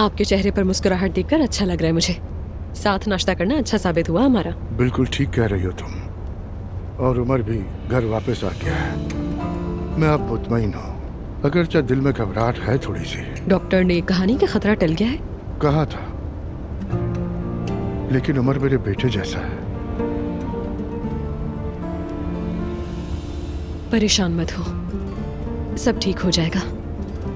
आपके चेहरे पर मुस्कुराहट देखकर अच्छा लग रहा है मुझे। साथ नाश्ता करना अच्छा साबित हुआ हमारा। बिल्कुल ठीक कह रही हो तुम। और उमर भी घर वापस आ गया है। मैं अब मुतमईन हूँ, अगरचे दिल में घबराहट है थोड़ी सी। डॉक्टर ने कहा नहीं कि खतरा टल गया है? कहा था, लेकिन उमर मेरे बेटे जैसा है। परेशान मत हो, सब ठीक हो जाएगा।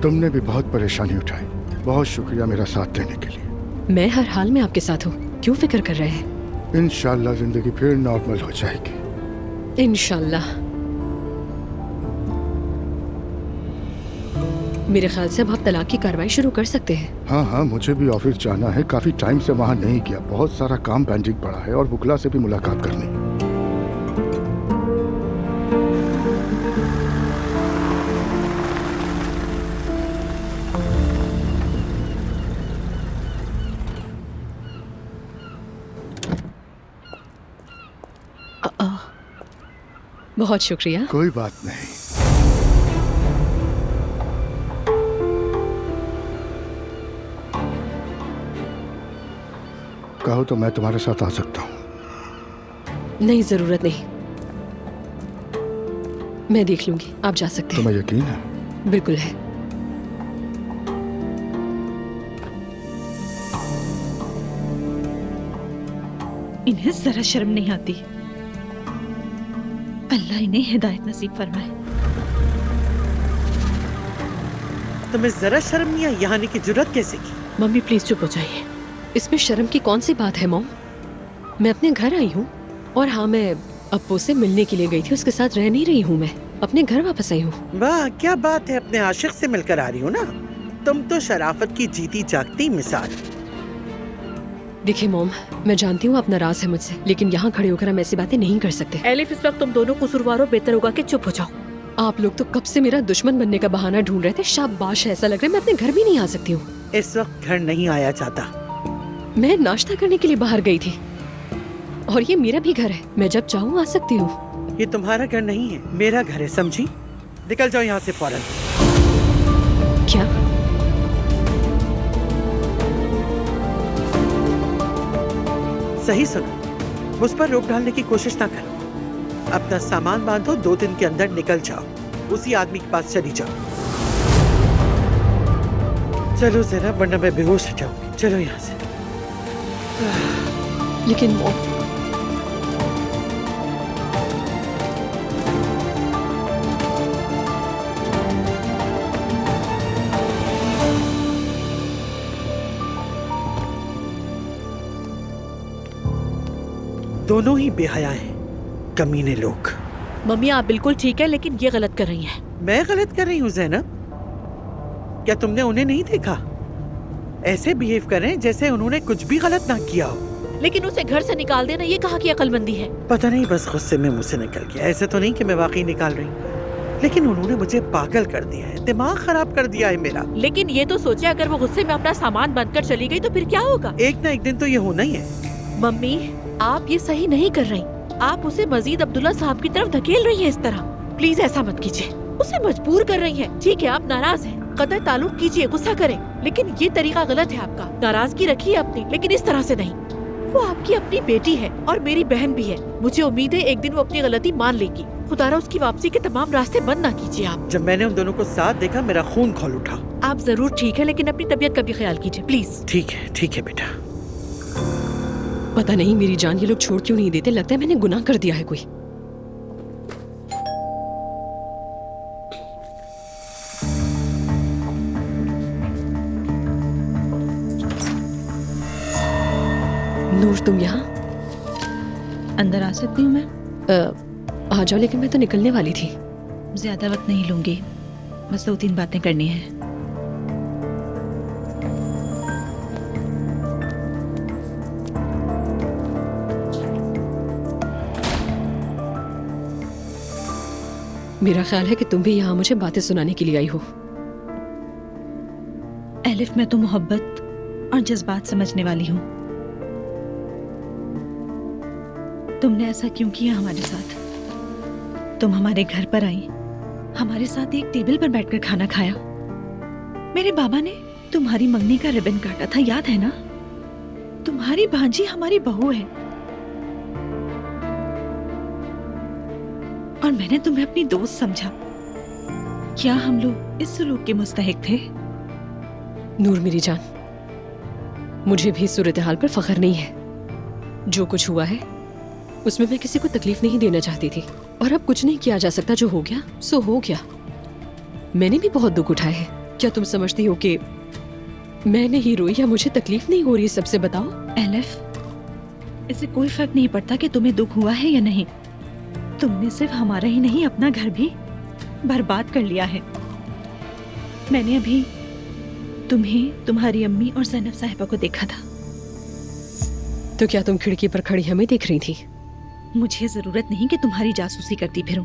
तुमने भी बहुत परेशानी उठाई, बहुत शुक्रिया मेरा साथ देने के लिए। मैं हर हाल में आपके साथ हूँ, क्यों फिक्र कर रहे हैं? इंशाल्लाह जिंदगी फिर नॉर्मल हो जाएगी। इंशाल्लाह। मेरे ख्याल से अब आप तलाक की कार्रवाई शुरू कर सकते हैं। हाँ हाँ, मुझे भी ऑफिस जाना है। काफी टाइम से वहाँ नहीं किया, बहुत सारा काम पेंडिंग पड़ा है और वुकला से भी मुलाकात करनी है। बहुत शुक्रिया। कोई बात नहीं। कहो तो मैं तुम्हारे साथ आ सकता हूँ। नहीं, जरूरत नहीं, मैं देख लूंगी, आप जा सकते हैं। तुम्हें यकीन है? बिल्कुल है। इन्हें जरा शर्म नहीं आती। अल्लाह इन्हें हिदायत नसीब फरमाए। तुम्हें जरा शर्म नहीं आई? यहाँ आने की जुर्रत कैसे की? मम्मी प्लीज चुप हो जाइए। इसमें शर्म की कौन सी बात है मॉम? मैं अपने घर आई हूँ और हाँ, मैं अप्पू से मिलने के लिए गई थी, उसके साथ रह नहीं रही हूँ। मैं अपने घर वापस आई हूँ। वाह क्या बात है, अपने आशिक से मिलकर आ रही हो ना। तुम तो शराफत की जीती जागती मिसाल। देखिए मॉम, मैं जानती हूँ आप नाराज है मुझसे, लेकिन यहाँ खड़े होकर हम ऐसी बातें नहीं कर सकते। एलिफ, इस वक्त तुम दोनों कसूरवार हो, बेहतर होगा कि चुप हो जाओ। आप लोग तो कब से मेरा दुश्मन बनने का बहाना ढूंढ रहे थे। शाबाश है, ऐसा लग रहा है मैं अपने घर भी नहीं आ सकती हूँ। इस वक्त घर नहीं आया जाता। मैं नाश्ता करने के लिए बाहर गई थी और ये मेरा भी घर है, मैं जब चाहूँ आ सकती हूँ। ये तुम्हारा घर नहीं है, मेरा घर है, समझी? निकल जाओ यहाँ से फौरन। क्या? सही सुनो, मुझ पर रोक डालने की कोशिश ना करो। अपना सामान बांधो, 2 दिन के अंदर निकल जाओ। उसी आदमी के पास चली जाओ। चलो जरा, वरना मैं बेहोश हो जाऊंगी। चलो यहाँ से। लेकिन मॉम, दोनों ही बेहया हैं, कमीने लोग। मम्मी आप बिल्कुल ठीक है, लेकिन ये गलत कर रही हैं। मैं गलत कर रही हूँ ज़ैनब? क्या तुमने उन्हें नहीं देखा? ऐसे बिहेव कर रहे हैं जैसे उन्होंने कुछ भी गलत ना किया हो। लेकिन उसे घर से निकाल देना ये कहाँ की अक्लमंदी है? पता नहीं, बस गुस्से में मुझसे निकल गया। ऐसे तो नहीं कि मैं वाकई निकाल रही हूँ, लेकिन उन्होंने मुझे पागल कर दिया है, दिमाग खराब कर दिया है मेरा। लेकिन ये तो सोचे, अगर वो गुस्से में अपना सामान बंद कर चली गई तो फिर क्या होगा? एक ना एक दिन तो ये होना ही है। मम्मी आप ये सही नहीं कर रही। आप उसे मजीद अब्दुल्ला साहब की तरफ धकेल रही हैं इस तरह। प्लीज ऐसा मत कीजिए, उसे मजबूर कर रही हैं। ठीक है आप नाराज हैं, कतई ताल्लुक कीजिए, गुस्सा करें, लेकिन ये तरीका गलत है आपका। नाराजगी रखिए अपनी, लेकिन इस तरह से नहीं। वो आपकी अपनी बेटी है और मेरी बहन भी है। मुझे उम्मीद है एक दिन वो अपनी गलती मान लेगी। खुदारा उसकी वापसी के तमाम रास्ते बंद ना कीजिए आप। जब मैंने उन दोनों को साथ देखा, मेरा खून खौल उठा। आप जरूर ठीक है, लेकिन अपनी तबीयत का भी ख्याल कीजिए प्लीज। ठीक है बेटा। पता नहीं मेरी जान ये लोग छोड़ क्यों नहीं देते। लगता है मैंने गुनाह कर दिया है कोई। नूर, तुम यहाँ? अंदर आ सकती हूँ मैं? आ जाओ, लेकिन मैं तो निकलने वाली थी। ज्यादा वक्त नहीं लूंगी, बस 2-3 बातें करनी है। मेरा ख्याल है कि तुम भी यहाँ मुझे बातें सुनाने के लिए आई हो। एलिफ, मैं तो मोहब्बत और जज्बात समझने वाली हूँ। तुमने ऐसा क्यों किया हमारे साथ? तुम हमारे घर पर आई, हमारे साथ एक टेबल पर बैठकर खाना खाया। मेरे बाबा ने तुम्हारी मंगनी का रिबन काटा था, याद है ना? तुम्हारी भांजी हमारी बहू है और मैंने तुम्हें अपनी दोस्त समझा। क्या हम लोग इस सुलूक के मुस्तहिक थे? नूर मेरी जान, मुझे भी इस सूरत हाल पर फख्र नहीं है। जो कुछ हुआ है उसमें मैं किसी को तकलीफ नहीं देना चाहती थी, और अब कुछ नहीं किया जा सकता। जो हो गया सो हो गया। मैंने भी बहुत दुख उठाए हैं। क्या तुम समझती हो कि मैं नहीं रोई या मुझे तकलीफ नहीं हो रही है? सबसे बताओ। एलिफ, इससे कोई फर्क नहीं पड़ता कि तुम्हें दुख हुआ है या नहीं। तुमने सिर्फ हमारा ही नहीं, अपना घर भी बर्बाद कर लिया है। मैंने अभी तुम्हें, तुम्हारी अम्मी और ज़ैनब साहिबा को देखा था। तो क्या तुम खिड़की पर खड़ी हमें देख रही थी? मुझे जरूरत नहीं कि तुम्हारी जासूसी करती फिरूं।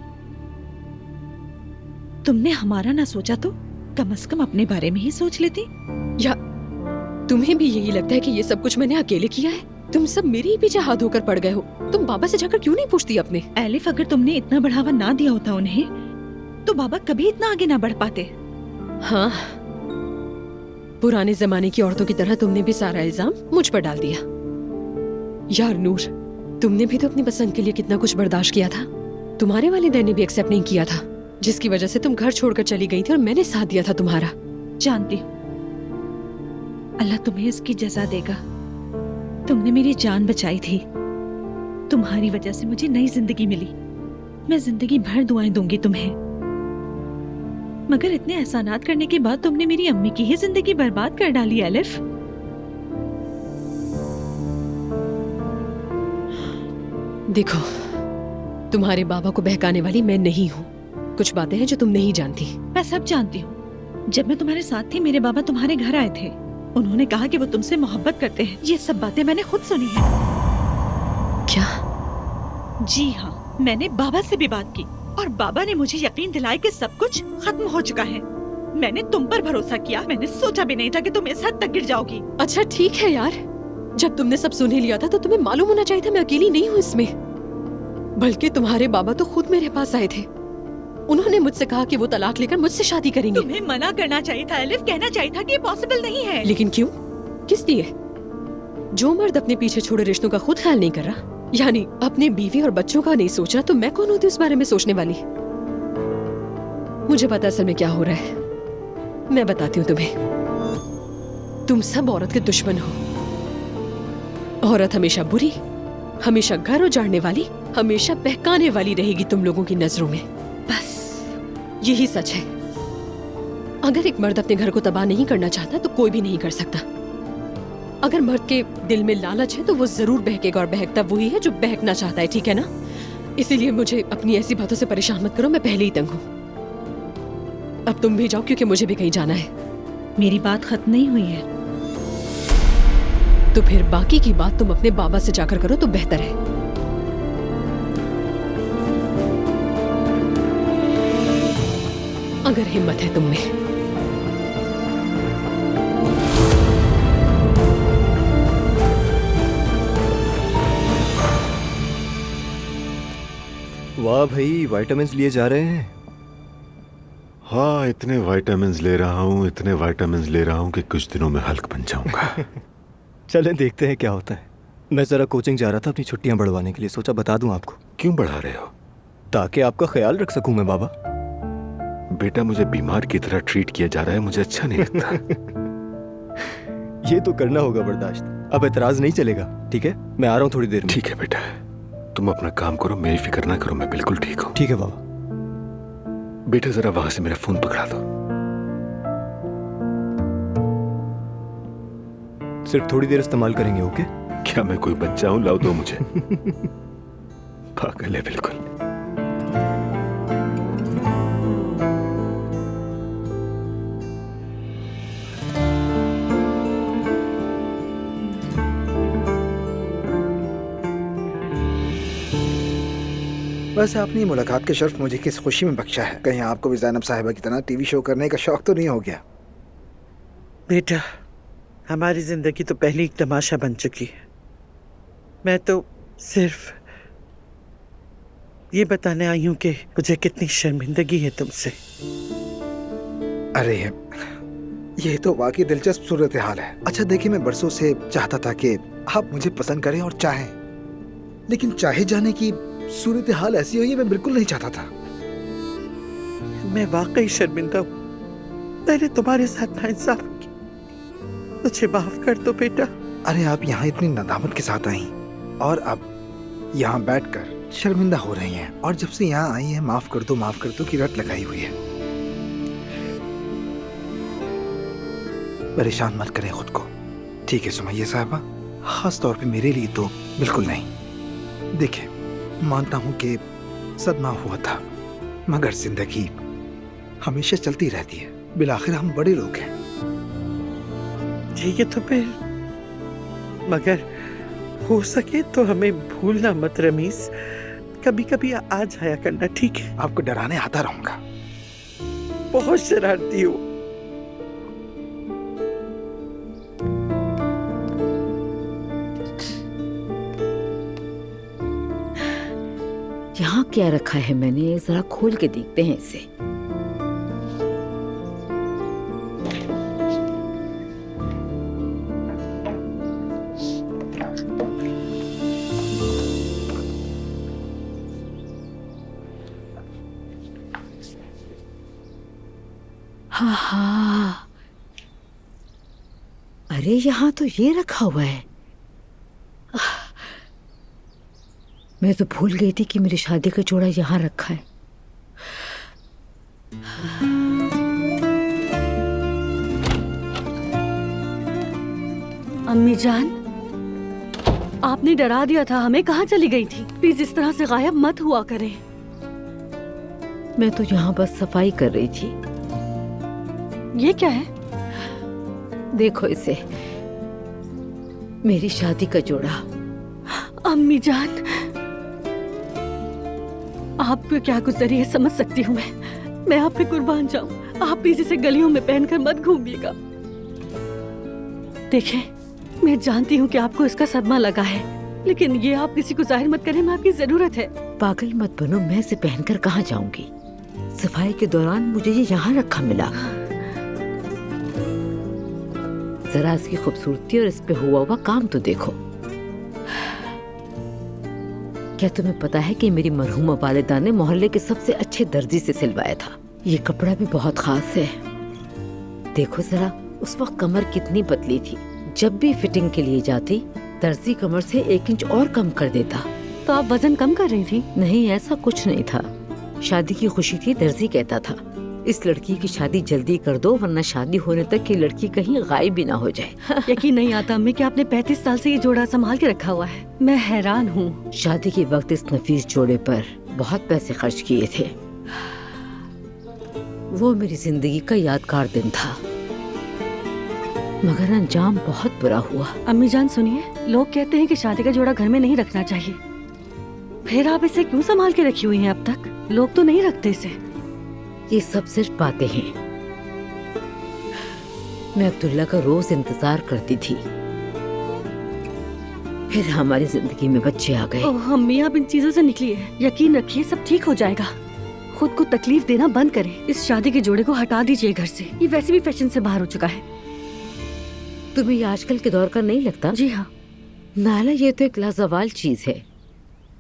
तुमने हमारा ना सोचा तो कम से कम अपने बारे में ही सोच लेती। या तुम्हें भी यही लगता है कि ये सब कुछ मैंने अकेले किया है? तुम सब मेरे ही पीछे हाथ धोकर पड़ गए हो। तुम बाबा से जाकर क्यों नहीं पूछती अपने? एलिफ, अगर तुमने इतना बढ़ावा ना दिया होता उन्हें तो बाबा कभी इतना आगे ना बढ़ पाते। हाँ, पुराने जमाने की औरतों की तरह तुमने भी सारा इल्जाम मुझ पर डाल दिया। यार नूर, तुमने भी तो अपनी पसंद के लिए कितना कुछ बर्दाश्त किया था। तुम्हारे वालिदैन ने भी एक्सेप्ट नहीं किया था, जिसकी वजह से तुम घर छोड़कर चली गई थी और मैंने साथ दिया था तुम्हारा। जानती हूँ, अल्लाह तुम्हें इसकी जज़ा देगा। तुमने मेरी जान बचाई थी। तुम्हारी वजह से मुझे नई जिंदगी मिली। मैं जिंदगी भर दुआएं दूंगी तुम्हें। मगर इतने एहसानात करने के बाद तुमने मेरी अम्मी की ही जिंदगी बर्बाद कर डाली एलिफ। देखो, तुम्हारे बाबा को बहकाने वाली मैं नहीं हूँ। कुछ बातें हैं जो तुम नहीं जानती। मैं सब जानती हूँ। जब मैं तुम्हारे साथ थी, मेरे बाबा तुम्हारे घर आए थे। उन्होंने कहा कि वो तुमसे मोहब्बत करते हैं। ये सब बातें मैंने खुद सुनी है। क्या? जी हाँ, मैंने बाबा से भी बात की और बाबा ने मुझे यकीन दिलाया कि सब कुछ खत्म हो चुका है। मैंने तुम पर भरोसा किया। मैंने सोचा भी नहीं था कि तुम इस हद तक गिर जाओगी। अच्छा ठीक है यार, जब तुमने सब सुन ही लिया था तो तुम्हें मालूम होना चाहिए था मैं अकेली नहीं हूँ इसमें। बल्कि तुम्हारे बाबा तो खुद मेरे पास आए थे। उन्होंने मुझसे कहा कि वो तलाक लेकर मुझसे शादी करेंगे। तुम्हें मना करना चाहिए था एलिफ, कहना चाहिए था कि ये पॉसिबल नहीं है। लेकिन क्यों? किस लिए? जो मर्द अपने पीछे छोड़े रिश्तों का खुद ख्याल नहीं कर रहा, यानी अपने बीवी और बच्चों का नहीं सोच रहा, तो मैं कौन होती उस बारे में सोचने वाली? मुझे पता असल में क्या हो रहा है। मैं बताती हूँ तुम्हें। तुम सब औरत के दुश्मन हो। औरत हमेशा बुरी, हमेशा घर उजाड़ने वाली, हमेशा बहकाने वाली रहेगी तुम लोगों की नजरों में। बस यही सच है। अगर एक मर्द अपने घर को तबाह नहीं करना चाहता तो कोई भी नहीं कर सकता। अगर मर्द के दिल में लालच है तो वो जरूर बहकेगा, और बहकता वही है जो बहकना चाहता है, ठीक है ना? इसीलिए मुझे अपनी ऐसी बातों से परेशान मत करो। मैं पहले ही तंग हूँ। अब तुम भी जाओ क्योंकि मुझे भी कहीं जाना है। मेरी बात खत्म नहीं हुई है। तो फिर बाकी की बात तुम अपने बाबा से जाकर करो तो बेहतर है। अगर हिम्मत है तुम में। वाह भाई, विटामिन्स लिए जा रहे हैं। हाँ, इतने विटामिन्स ले रहा हूँ, इतने विटामिन्स ले रहा हूँ कि कुछ दिनों में हल्क बन जाऊंगा। चलें देखते हैं क्या होता है। मैं जरा कोचिंग जा रहा था अपनी छुट्टियां बढ़वाने के लिए, सोचा बता दूं आपको। क्यों बढ़ा रहे हो? ताकि आपका ख्याल रख सकूं मैं बाबा। बेटा, मुझे बीमार की तरह ट्रीट किया जा रहा है, मुझे अच्छा नहीं लगता। ये तो करना होगा बर्दाश्त। अब एतराज नहीं चलेगा, ठीक है? मैं आ रहा हूँ थोड़ी देर में। ठीक है बेटा, तुम अपना काम करो, मेरी फिक्र ना करो, मैं बिल्कुल ठीक हूँ। ठीक है बाबा। बेटा, जरा वहां से मेरा फोन पकड़ा दो। सिर्फ थोड़ी देर इस्तेमाल करेंगे, ओके? क्या मैं कोई बच्चा हूँ? लाओ दो मुझे। पागल है बिल्कुल। बस आपने मुलाकात के शर्फ मुझे किस खुशी में बख्शा है। कहीं आपको भी ज़ैनब साहिबा की तरह टीवी शो करने का शौक तो नहीं हो गया? बेटा, हमारी जिंदगी तो पहले एक तमाशा बन चुकी है। मैं तो सिर्फ ये बताने आई हूँ कि मुझे कितनी शर्मिंदगी है तुमसे। अरे ये तो वाकई दिलचस्प सूरत हाल है। अच्छा देखिए, मैं बरसों से चाहता था कि आप मुझे पसंद करें और चाहें, लेकिन चाहे जाने की सूरत हाल ऐसी हुई है, मैं बिल्कुल नहीं चाहता था। मैं वाकई शर्मिंदा हूँ, मैंने तुम्हारे साथ नाइंसाफी की। मुझे माफ कर दो बेटा। अरे आप यहाँ इतनी नदामत के साथ आई और अब यहाँ बैठकर शर्मिंदा हो रही हैं, और जब से यहाँ आई हैं माफ कर दो की रट लगाई हुई है। परेशान मत करें खुद को, ठीक है सुमैया साहबा? खास तौर पे मेरे लिए तो बिल्कुल नहीं। देखिए, मानता हूँ कि सदमा हुआ था, मगर जिंदगी हमेशा चलती रहती है। बिलाखिर हम बड़े लोग हैं। ठीक है तो फिर, मगर हो सके तो हमें भूलना मत रमीज। कभी कभी आ जाया करना, ठीक है? आपको डराने आता रहूंगा। बहुत शरारती हो। यहाँ क्या रखा है मैंने, जरा खोल के देखते हैं इसे। हाँ, अरे यहाँ तो ये रखा हुआ है। मैं तो भूल गई थी कि मेरी शादी का जोड़ा यहाँ रखा है। अम्मी जान, आपने डरा दिया था हमें। कहाँ चली गई थी? प्लीज इस तरह से गायब मत हुआ करें। मैं तो यहाँ बस सफाई कर रही थी। ये क्या है? देखो इसे, मेरी शादी का जोड़ा। अम्मी जान, आप पे क्या गुजरी है समझ सकती हूँ मैं आप पे कुर्बान जाऊं। आप प्लीज इसे गलियों में पहनकर मत घूमिएगा। देखें, मैं जानती हूँ कि आपको इसका सदमा लगा है, लेकिन ये आप किसी को जाहिर मत करें, मैं आपकी जरूरत है। पागल मत बनो, मैं इसे पहनकर कहाँ जाऊंगी? सफाई के दौरान मुझे ये यहाँ रखा मिला। जरा इसकी खूबसूरती और इस पे हुआ काम तो देखो। क्या तुम्हें पता है कि मेरी मरहूमा वालिदा ने मोहल्ले के सबसे अच्छे दर्जी से सिलवाया था। ये कपड़ा भी बहुत खास है। देखो जरा, उस वक्त कमर कितनी पतली थी। जब भी फिटिंग के लिए जाती, दर्जी कमर से 1 इंच और कम कर देता। तो आप वजन कम कर रही थी? नहीं, ऐसा कुछ नहीं था। शादी की खुशी थी, दर्जी कहता था इस लड़की की शादी जल्दी कर दो, वरना शादी होने तक ये लड़की कहीं गायब भी ना हो जाए। यकीन नहीं आता अम्मी कि आपने 35 साल से ये जोड़ा संभाल के रखा हुआ है। मैं हैरान हूँ। शादी के वक्त इस नफीस जोड़े पर बहुत पैसे खर्च किए थे। वो मेरी जिंदगी का यादगार दिन था, मगर अंजाम बहुत बुरा हुआ। अम्मी जान सुनिए, लोग कहते हैं कि शादी का जोड़ा घर में नहीं रखना चाहिए, फिर आप इसे क्यों संभाल के रखी हुई हैं अब तक? लोग तो नहीं रखते इसे। ये सब सिर्फ बातें हैं। मैं अब्दुल्ला का रोज इंतजार करती थी, फिर हमारी जिंदगी में बच्चे आ गए। ओह अम्मी, आप इन चीजों से निकलिए। यकीन रखिए सब ठीक हो जाएगा। खुद को तकलीफ देना बंद करें। इस शादी के जोड़े को हटा दीजिए घर से। ये वैसे भी फैशन से बाहर हो चुका है। तुम्हें ये आजकल के दौर का नहीं लगता? जी हाँ। नाला, ये तो एक लाजवाल चीज है।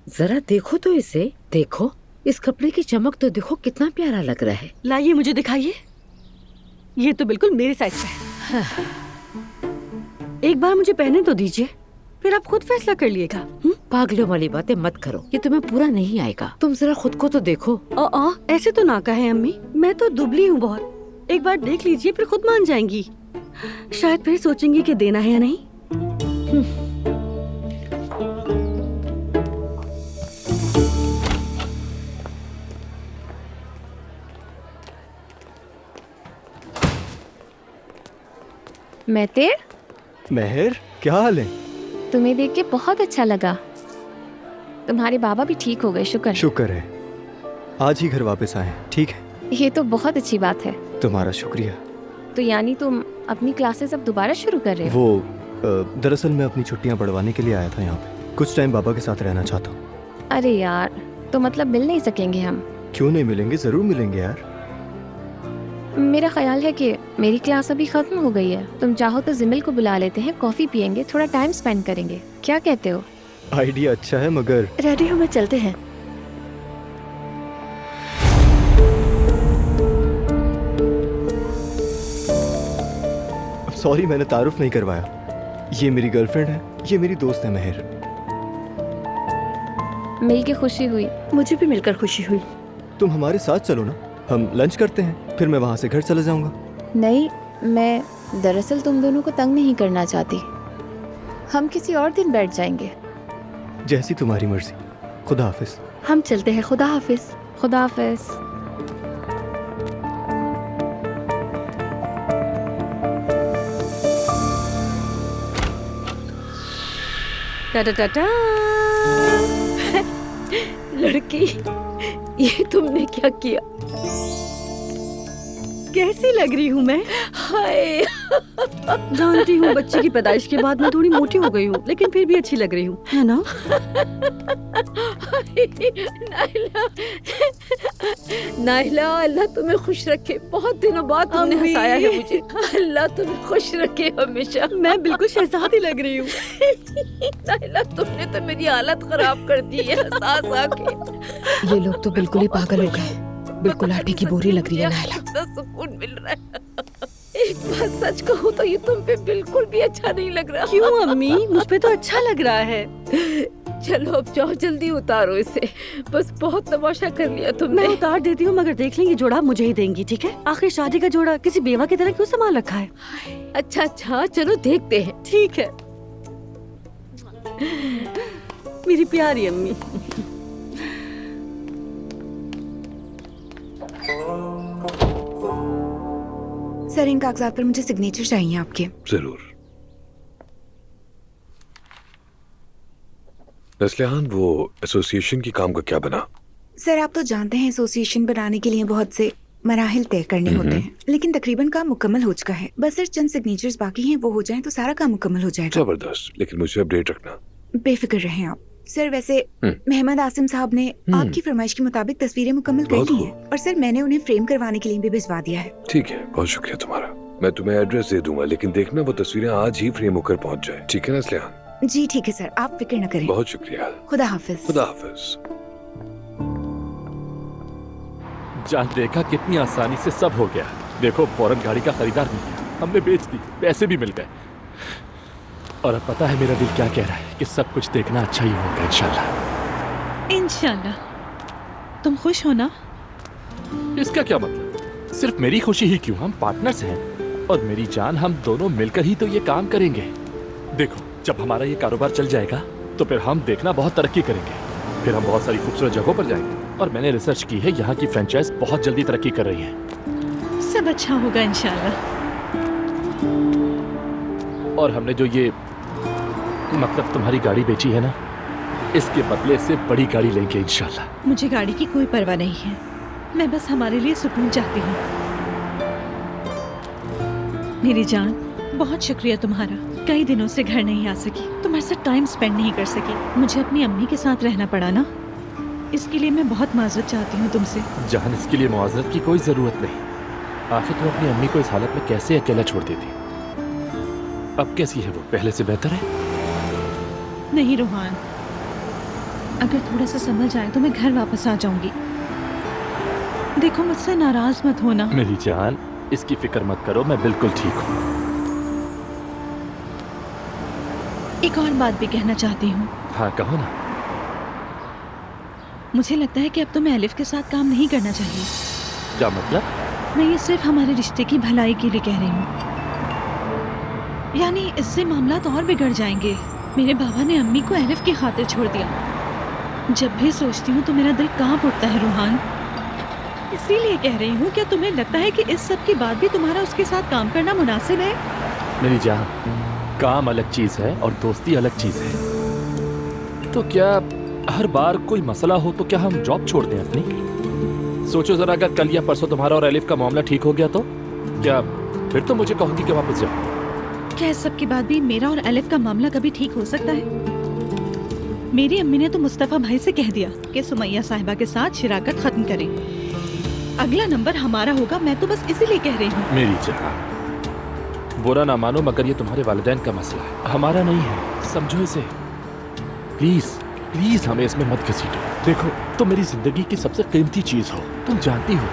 जरा देखो तो इसे, देखो इस कपड़े की चमक तो देखो, कितना प्यारा लग रहा है। लाइए मुझे दिखाइए। ये तो बिल्कुल मेरे साइज का है। एक बार मुझे पहने तो दीजिए, फिर आप खुद फैसला कर लिएगा। पागलों वाली बातें मत करो, ये तुम्हें पूरा नहीं आएगा। तुम जरा खुद को तो देखो। ऐसे तो ना कहे अम्मी, मैं तो दुबली हूँ बहुत। एक बार देख लीजिए, फिर खुद मान जाएंगी। शायद फिर सोचेंगी कि देना है या नहीं। मेहर, मेहर, क्या हाल है? तुम्हें देख के बहुत अच्छा लगा। तुम्हारे बाबा भी ठीक हो गए, शुक्र है। शुक्र है, आज ही घर वापस आए। ठीक है, ये तो बहुत अच्छी बात है। तुम्हारा शुक्रिया। तो यानी तुम अपनी क्लासेस अब दोबारा शुरू कर रहे हो? वो दरअसल मैं अपनी छुट्टियां बढ़वाने के लिए आया था यहाँ पे। कुछ टाइम बाबा के साथ रहना चाहता हूँ। अरे यार, तो मतलब मिल नहीं सकेंगे हम? क्यों नहीं मिलेंगे, जरूर मिलेंगे यार। मेरा ख्याल है कि मेरी क्लास अभी खत्म हो गई है। तुम चाहो तो जिमिल को बुला लेते हैं, कॉफी पियेंगे, थोड़ा टाइम स्पेंड करेंगे। क्या कहते हो? आइडिया अच्छा है मगर रेडी हो, मैं चलते हैं। सॉरी मैंने तारुफ नहीं करवाया। ये मेरी गर्लफ्रेंड है, ये मेरी दोस्त है महर। मिल के खुशी हुई। मुझे भी मिलकर खुशी हुई। तुम हमारे साथ चलो ना, हम लंच करते हैं, फिर मैं वहाँ से घर चला जाऊँगा। नहीं, मैं दरअसल तुम दोनों को तंग नहीं करना चाहती। हम किसी और दिन बैठ जाएंगे। जैसी तुम्हारी मर्जी। खुदा हाफिज। हम चलते हैं। खुदा हाफिज। खुदा हाफिज। टाटा टाटा। लड़की, ये तुमने क्या किया? कैसी लग रही हूँ मैं? हाय, जानती हूँ बच्चे की पैदाइश के बाद मैं थोड़ी मोटी हो गई हूँ, लेकिन फिर भी अच्छी लग रही हूँ, है ना? नाइला, नाइला, अल्लाह तुम्हें खुश रखे। बहुत दिनों बाद तुमने अम्मी। हंसाया है मुझे। अल्लाह तुम्हें खुश रखे हमेशा। मैं बिल्कुल शहजादी लग रही हूँ। नाइला, तुमने तो मेरी हालत खराब कर दी है सांस आके। ये लोग तो बिल्कुल ही पागल हो गए। बिल्कुल आटे की बोरी लग रही है नाइला। कितना सुकून मिल रहा है। एक बात सच कहूँ तो ये तुम पे बिल्कुल भी अच्छा नहीं लग रहा। क्यों अम्मी? मुझ पे तो अच्छा लग रहा है। चलो अब जाओ, जल्दी उतारो इसे। बस बहुत तमाशा कर लिया तुमने। मैं उतार देती हूँ, मगर देख लेंगे जोड़ा मुझे ही देंगी, ठीक है? आखिर शादी का जोड़ा किसी बेवा की तरह क्यों संभाल रखा है? अच्छा अच्छा, चलो देखते हैं। ठीक है मेरी प्यारी अम्मी। सर, इन कागजात पर मुझे सिग्नेचर चाहिए आपके। जरूर। नस्लिहान, वो एसोसिएशन की काम का क्या बना? सर, आप तो जानते हैं एसोसिएशन बनाने के लिए बहुत से मराहिल तय करने होते हैं, लेकिन तकरीबन काम मुकम्मल हो चुका है। बस सिर्फ चंद सिग्नेचर्स बाकी हैं, वो हो जाएं तो सारा काम मुकम्मल हो जाएगा। जबरदस्त, लेकिन मुझे अपडेट रखना। बेफिक्र रहें आप। सर, वैसे मेहमद आसिम साहब ने आपकी फरमाइश के मुताबिक तस्वीरें मुकम्मल कर बहुत ली खूब। है, और सर मैंने उन्हें फ्रेम करवाने के लिए भी भिजवा दिया है। ठीक है, बहुत शुक्रिया तुम्हारा। मैं तुम्हें एड्रेस दे दूंगा, लेकिन देखना वो तस्वीरें आज ही फ्रेम होकर पहुंच जाए। ठीक है नस्लिहान? जी ठीक है सर, आप फिक्र न करें। बहुत शुक्रिया। खुदा हाफिज। खुदा हाफिज। जान देखा, कितनी आसानी से सब हो गया। देखो, फौरन गाड़ी का खरीदार मिल गया, हमने बेच दी, पैसे भी मिल गए। और अब पता है मेरा दिल क्या कह रहा है कि सब कुछ देखना अच्छा ही होगा इंशाल्लाह। इंशाल्लाह। तुम खुश हो ना? इसका क्या मतलब? सिर्फ मेरी खुशी ही क्यों, हम पार्टनर्स हैं। और मेरी जान, हम दोनों मिलकर ही तो ये काम करेंगे। देखो, जब हमारा ये कारोबार चल जाएगा तो फिर हम देखना बहुत तरक्की करेंगे। फिर हम बहुत सारी खूबसूरत जगहों पर जाएंगे। और मैंने रिसर्च की है, यहाँ की फ्रेंचाइज बहुत जल्दी तरक्की कर रही है। सब अच्छा होगा इंशाल्लाह। और हमने जो ये मतलब तुम्हारी गाड़ी बेची है ना, इसके बदले से बड़ी गाड़ी लेंगे इंशाल्लाह। मुझे गाड़ी की कोई परवाह नहीं है, मैं बस हमारे लिए सुकून चाहती हूँ। मेरी जान, बहुत शुक्रिया तुम्हारा। कई दिनों से घर नहीं आ सकी, तुम्हारे साथ टाइम स्पेंड नहीं कर सकी। मुझे अपनी अम्मी के साथ रहना पड़ा ना, इसके लिए मैं बहुत माजरत चाहती हूँ तुमसे। जान, इसके लिए मुआवजत की कोई जरूरत नहीं। आखिर तुम अपनी अम्मी को इस हालत में कैसे अकेला छोड़ देती? अब कैसी है वो? पहले से बेहतर है? नहीं रोहान, अगर थोड़ा सा समझ आए तो मैं घर वापस आ जाऊंगी। देखो, मुझसे नाराज मत होना। मेरी जान, इसकी फिक्र मत करो, मैं बिल्कुल ठीक हूँ। एक और बात भी कहना चाहती हूँ। हाँ, कहो ना। मुझे लगता है कि अब तुम्हें अलिफ के साथ काम नहीं करना चाहिए। क्या मतलब? मैं ये सिर्फ हमारे रिश्ते की भलाई के लिए कह रही हूँ। यानी इससे मामला तो और बिगड़ जाएंगे। मेरे बाबा ने अम्मी को अलिफ की खातिर छोड़ दिया। जब भी सोचती हूँ तो मेरा दिल कांप उठता है रोहान। इसीलिए कह रही हूँ, क्या तुम्हें लगता है कि इस सब के बाद भी तुम्हारा उसके साथ काम करना मुनासिब है? मेरी जान, काम अलग चीज है और दोस्ती अलग चीज है। तो क्या हर बार कोई मसला हो तो क्या हम जॉब छोड़ दें अपनी? सोचो जरा, अगर कल या परसों तुम्हारा और अलिफ का मामला ठीक हो गया तो क्या फिर तो मुझे कहोगी कि वापस जाओ? क्या इस सब के बाद भी मेरा और अलिफ का मामला कभी ठीक हो सकता है? मेरी अम्मी ने तो मुस्तफा भाई से कह दिया कि सुमैया साहिबा के साथ शिराकत खत्म करें। अगला नंबर हमारा होगा, मैं तो बस इसीलिए कह रही हूँ। मेरी जहाँ बुरा ना मानो, मगर ये तुम्हारे वालिदैन का मसला है, हमारा नहीं है, समझो इसे। प्लीज प्लीज हमें इसमें मत घसीटो। देखो, तुम मेरी जिंदगी की सबसे कीमती चीज हो, तुम जानती हो,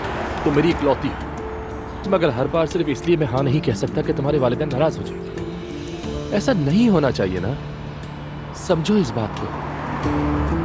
तुम मेरी इकलौती हो, मगर हर बार सिर्फ इसलिए मैं हाँ नहीं कह सकता कि तुम्हारे वालिदैन नाराज हो जाएंगे। ऐसा नहीं होना चाहिए ना, समझो इस बात को।